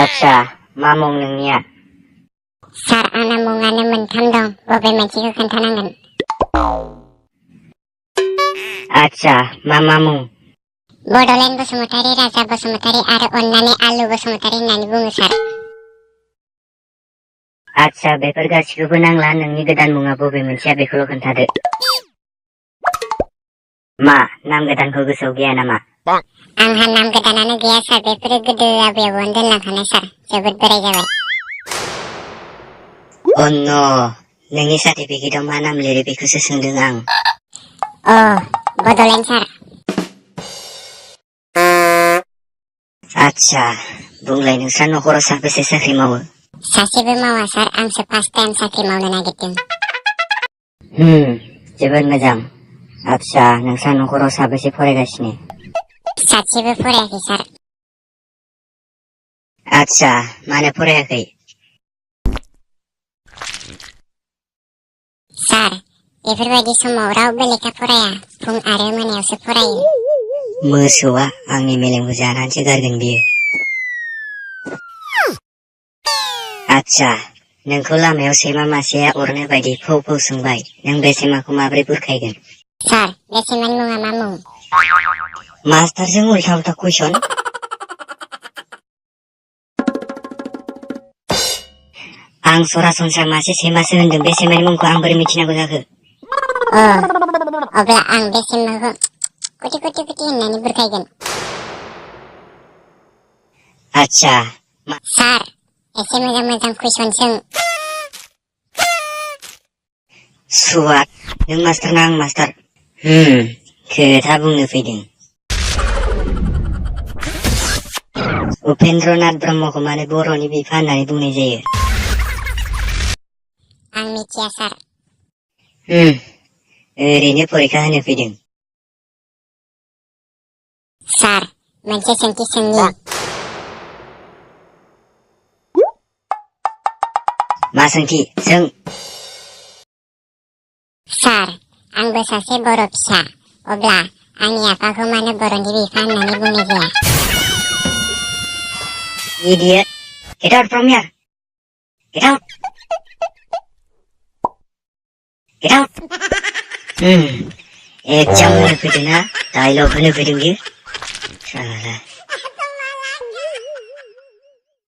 आच्छा, मा मुं नोंनिया? सार आंना मुङानो मोनथाम दं, बबे मोनसेखौ खोन्थानांगोन? आच्छा, मा मुं? बड'लेण्ड बसुमतारी, राजा बसुमतारी आरो अन्नानै आलु बसुमतारी होननानै बुङो सार। आच्छा, बेफोर गासिखौबो नांला, नोंनि गोदान मुङा बबे मोनसेया बेखौल' खोन्थादो। मा, नाम गोदानखौ गोसोआव गैया नामा? आंहा नाम गोदानानो गैया सार, बेफोरो गोदो आबै आबौआनो दोनलांखानाय सार, जोबोद बोराय जाबाय। अ न', नोंनि सार्टिफिकेटआव मा नाम लिरो बेखौसो सोंदों आं। बड'लेण्ड सार। आच्छा, बुंलाय नोंस्रा न'खराव साबेसे साख्रि मावो? सासेबो मावा सार, आंसो फार्स्ट टाइम साख्रि मावनो नागिरदों। जोबोद मोजां। आच्छा, नोंस्रा न'खराव साबेसे फरायगासिनो? सासेबो फरायाखै सार। आच्छा, मानो फरायाखै? सार, बेफोरबायदि समाव रावबो लेखा फराया, फुं आरो मोनायावसो फरायो। मोसौआ आंनि मेलेमखौ जानानैसो गारगोन बियो। आच्छा, नोंखौ लामायाव सैमा मासेया अरनो बायदि फौ फौ सोंबाय, नों बे सैमाखौ माबोरै बुरखायगोन? सार, बे सैमानि मुङा मा मुं? मास्टारजों उल्था उल्था कुइसन। आं सरासनस्रा मासे सैमासो होनदों, बे सैमानि मुंखौ आं बोरै मिथिनांगौ जाखो? अब्ला आं बे सैमाखौ कुटि कुटि कुटि होननानै बुरखायगोन। आच्छा। सार, एसे मोजां मोजां कुइसन सों। सुवाद, नों मास्टार ना आं मास्टार? खोथा बुंनो फैदों। उपेन्द्रनाथ ब्रह्मखौ मानो बर'नि बिफा होननानै बुंनाय जायो? आं मिथिया सार। ओरैनो फरिखा होनो फैदों। सार, मोनसे सोंथि सोंनि। मा सोंथि सों? सार, आंबो सासे बर' फिसा, अब्ला आंनि आफाखौ मानो बर'नि बिफा होननानै बुंनाय जाया? Idiot! Get out from here! Get out! Get out! Exam होनो फैदों ना? डायलग होनो फैदों बियो?